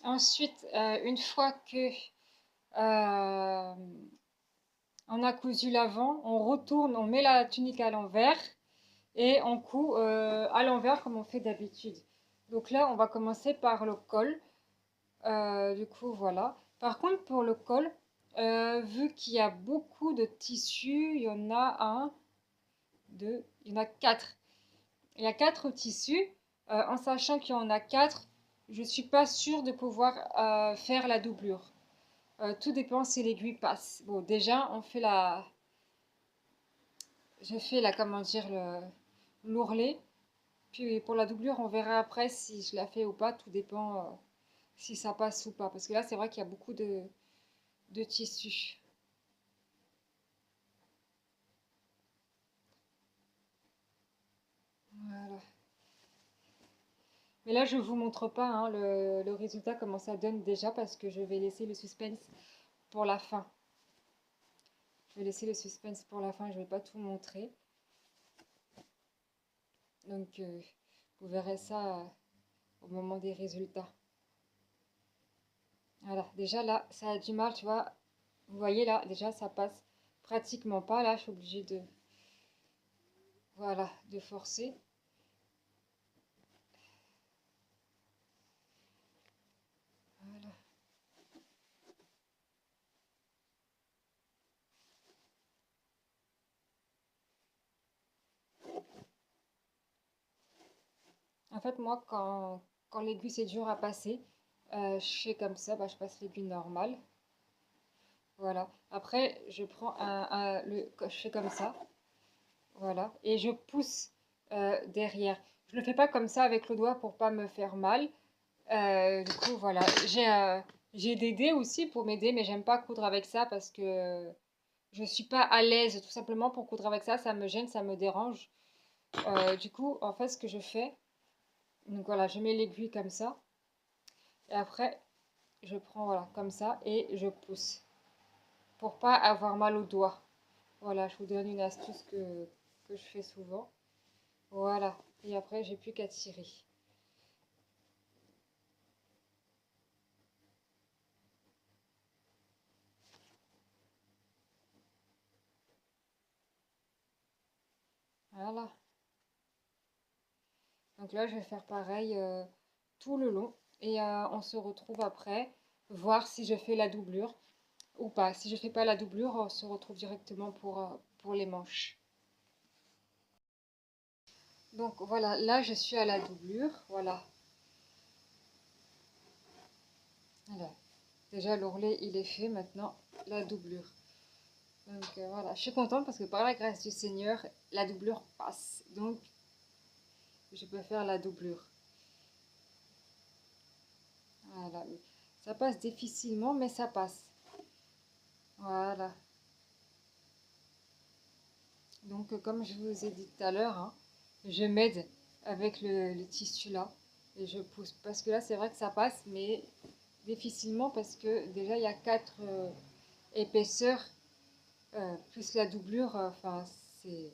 Ensuite, une fois que euh, on a cousu l'avant, on retourne, on met la tunique à l'envers et on coud à l'envers comme on fait d'habitude. Donc là, on va commencer par le col. Du coup, voilà. Par contre, pour le col, vu qu'il y a beaucoup de tissus, il y en a un, deux, il y en a quatre. Il y a quatre tissus. En sachant qu'il y en a quatre, je ne suis pas sûre de pouvoir faire la doublure. Tout dépend si l'aiguille passe. Bon, déjà, je fais la, comment dire, l'ourlet. Puis pour la doublure, on verra après si je la fais ou pas. Tout dépend si ça passe ou pas. Parce que là, c'est vrai qu'il y a beaucoup de tissus. Voilà. Mais là, je ne vous montre pas hein, le résultat, comment ça donne déjà, parce que je vais laisser le suspense pour la fin. Je vais laisser le suspense pour la fin, je ne vais pas tout montrer. Donc, vous verrez ça au moment des résultats. Voilà, déjà là, ça a du mal, tu vois. Vous voyez là, déjà, ça passe pratiquement pas. Là, je suis obligée de, voilà, de forcer. Voilà. En fait, moi, quand l'aiguille c'est dur à passer, je fais comme ça, bah, je passe l'aiguille normale. Voilà. Après, je prends je fais comme ça. Voilà. Et je pousse derrière. Je ne le fais pas comme ça avec le doigt pour pas me faire mal. Du coup, voilà. J'ai des dés aussi pour m'aider, mais j'aime pas coudre avec ça parce que je suis pas à l'aise tout simplement pour coudre avec ça. Ça me gêne, ça me dérange. Du coup, en fait, ce que je fais, donc voilà, je mets l'aiguille comme ça. Et après, je prends voilà, comme ça et je pousse pour pas avoir mal au doigt. Voilà, je vous donne une astuce que je fais souvent. Voilà. Et après, j'ai plus qu'à tirer. Voilà. Donc là, je vais faire pareil tout le long. Et on se retrouve après, voir si je fais la doublure ou pas. Si je fais pas la doublure, on se retrouve directement pour les manches. Donc voilà, là, je suis à la doublure. Voilà. Voilà. Déjà, l'ourlet, il est fait. Maintenant, la doublure. Donc voilà, je suis contente parce que par la grâce du Seigneur, la doublure passe. Donc, je peux faire la doublure. Voilà. Ça passe difficilement, mais ça passe. Voilà. Donc, comme je vous ai dit tout à l'heure, hein, je m'aide avec le tissu là et je pousse. Parce que là, c'est vrai que ça passe, mais difficilement parce que déjà, il y a quatre épaisseurs plus la doublure. Enfin, c'est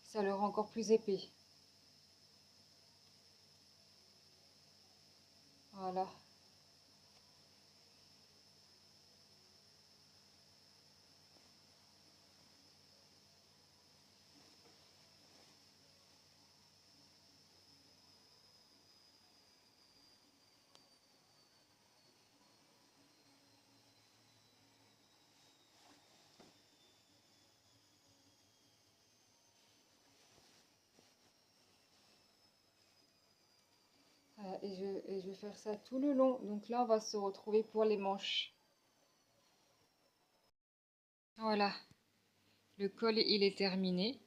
ça le rend encore plus épais. Voilà. Et je vais faire ça tout le long. Donc là, on va se retrouver pour les manches. Voilà, le col, il est terminé.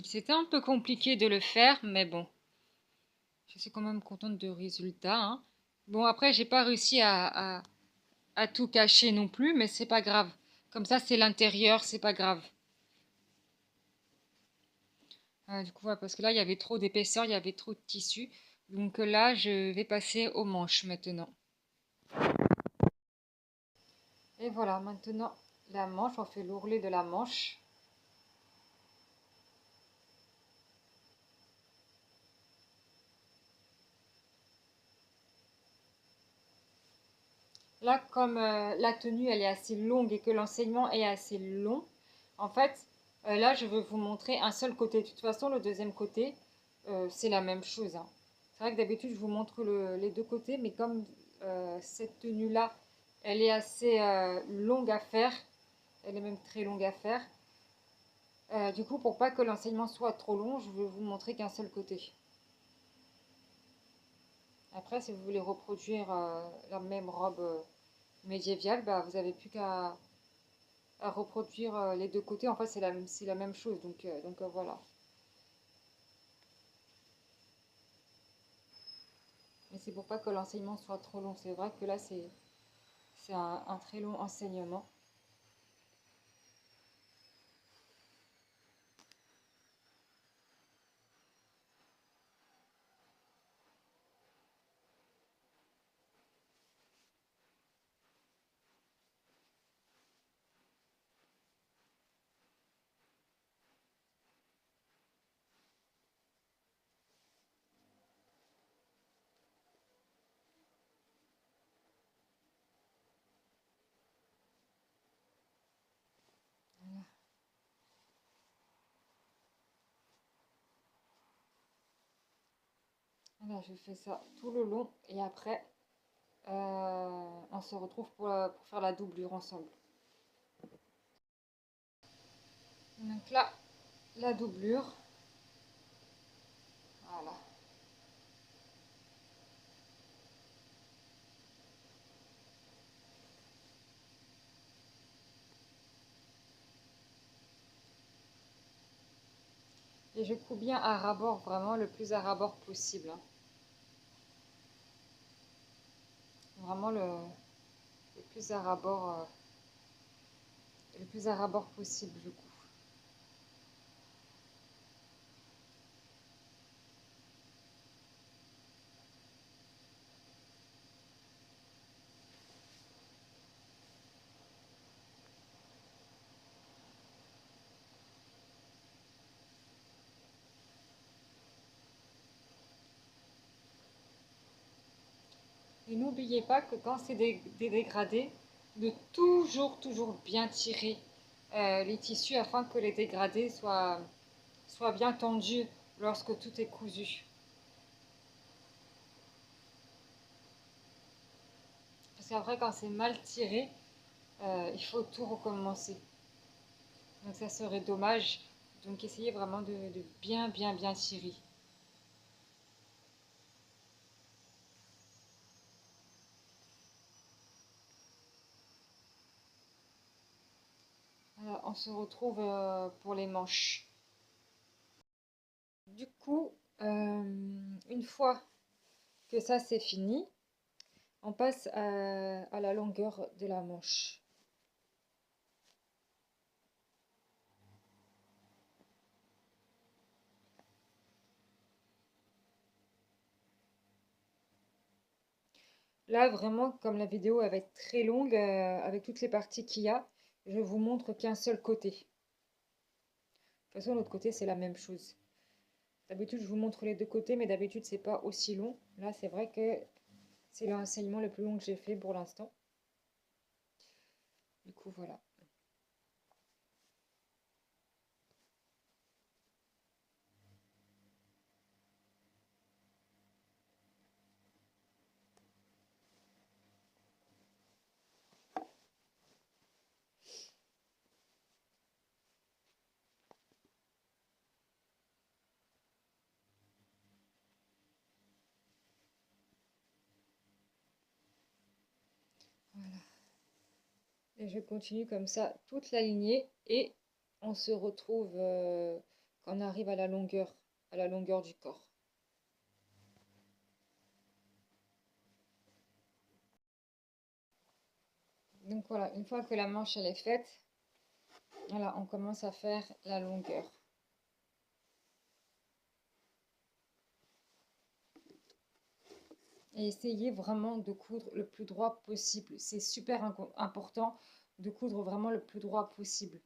C'était un peu compliqué de le faire, mais bon, je suis quand même contente du résultat, hein. Bon, après, j'ai pas réussi à tout cacher non plus, mais c'est pas grave. Comme ça, c'est l'intérieur, c'est pas grave. Du coup, voilà, parce que là, il y avait trop d'épaisseur, il y avait trop de tissu. Donc là, je vais passer aux manches maintenant. Et voilà, maintenant, la manche, on fait l'ourlet de la manche. là, comme la tenue elle est assez longue et que l'enseignement est assez long, en fait, là je vais vous montrer un seul côté. De toute façon, le deuxième côté, c'est la même chose, hein. C'est vrai que d'habitude je vous montre les deux côtés, mais comme cette tenue-là, elle est assez longue à faire, elle est même très longue à faire. Du coup, pour pas que l'enseignement soit trop long, je vais vous montrer qu'un seul côté. Après, si vous voulez reproduire la même robe médiévale, bah, vous avez plus qu'à reproduire les deux côtés. En fait, c'est la même chose. Donc voilà. Mais c'est pour pas que l'enseignement soit trop long. C'est vrai que là, c'est un très long enseignement. Voilà, je fais ça tout le long. Et après, on se retrouve pour faire la doublure ensemble. Donc là, la doublure. Voilà. Et je couds bien à ras-bord, vraiment le plus à ras-bord possible, hein. Vraiment le plus à ras-bord, le plus à ras-bord possible, je couds. Et n'oubliez pas que quand c'est des dégradés, de toujours bien tirer les tissus afin que les dégradés soient bien tendus lorsque tout est cousu. Parce qu'après, quand c'est mal tiré, il faut tout recommencer. Donc ça serait dommage. Donc essayez vraiment de bien tirer. Voilà, on se retrouve pour les manches. Du coup, une fois que ça c'est fini, on passe à la longueur de la manche. Là, vraiment, comme la vidéo va être très longue, avec toutes les parties qu'il y a, je vous montre qu'un seul côté. De toute façon, l'autre côté, c'est la même chose. D'habitude, je vous montre les deux côtés, mais d'habitude, c'est pas aussi long. Là, c'est vrai que c'est l'enseignement le plus long que j'ai fait pour l'instant. Du coup, voilà. Voilà. Et je continue comme ça toute la lignée et on se retrouve quand on arrive à la longueur du corps. Donc voilà, une fois que la manche elle est faite, voilà, on commence à faire la longueur. Et essayez vraiment de coudre le plus droit possible. C'est super important de coudre vraiment le plus droit possible.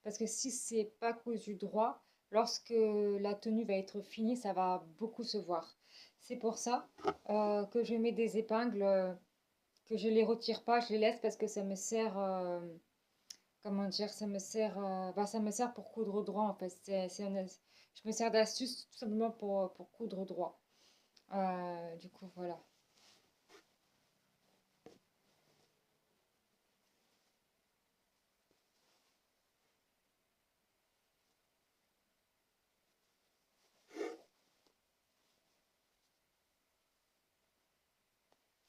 Parce que si c'est pas cousu droit, lorsque la tenue va être finie, ça va beaucoup se voir. C'est pour ça que je mets des épingles que je les retire pas, je les laisse parce que ça me sert, comment dire, ça me sert pour coudre droit en fait. Je me sers d'astuce tout simplement pour coudre droit. Du coup, voilà.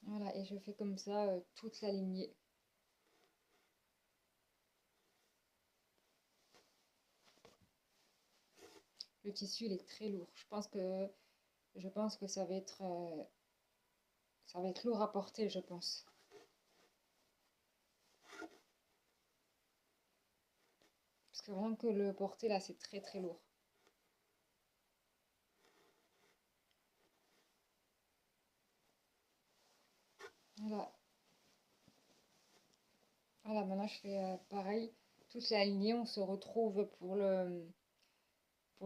Voilà, et je fais comme ça toute la lignée. Le tissu, il est très lourd. Je pense que ça va être lourd à porter, je pense. Parce que rien que le porter là, c'est très très lourd. Voilà. Voilà, maintenant je fais pareil. Toute la lignée, on se retrouve pour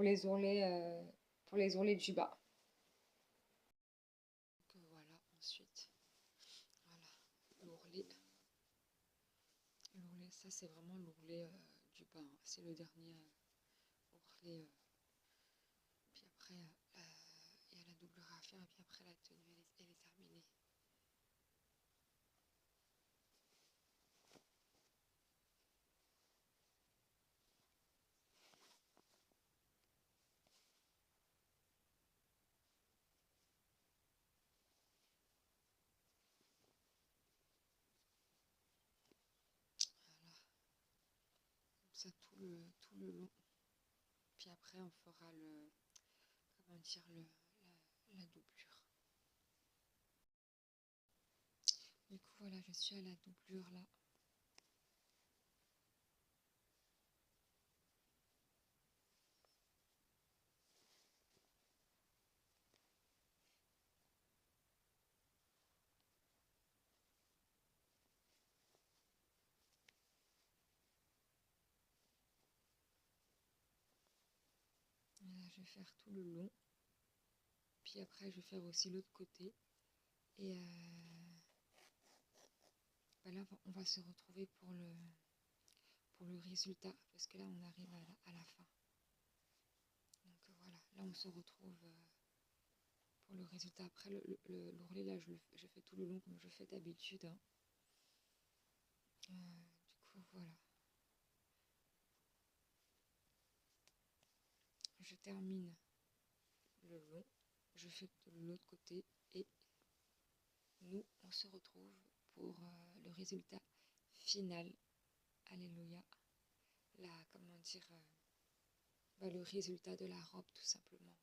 les ourlets, du bas. Donc, voilà, ensuite, voilà, l'ourlet. L'ourlet, ça c'est vraiment l'ourlet du bas, hein. C'est le dernier ourlet. Puis après, il y a la doublure à faire et puis après la tenue, elle est terminée. Voilà, comme ça tout le long. Puis après, on fera comment dire, la doublure. Du coup, voilà, je suis à la doublure là. Voilà, je vais faire tout le long. Puis après, je vais faire aussi l'autre côté. Et bah là, on va se retrouver pour le résultat. Parce que là, on arrive à la fin. Donc voilà, là, on se retrouve pour le résultat. Après, l'ourlet, là, je fais tout le long comme je fais d'habitude, hein. Du coup, voilà. Je termine le long. Je fais de l'autre côté. Et nous, on se retrouve pour le résultat final. Alléluia. Comment dire, le résultat de la robe, tout simplement.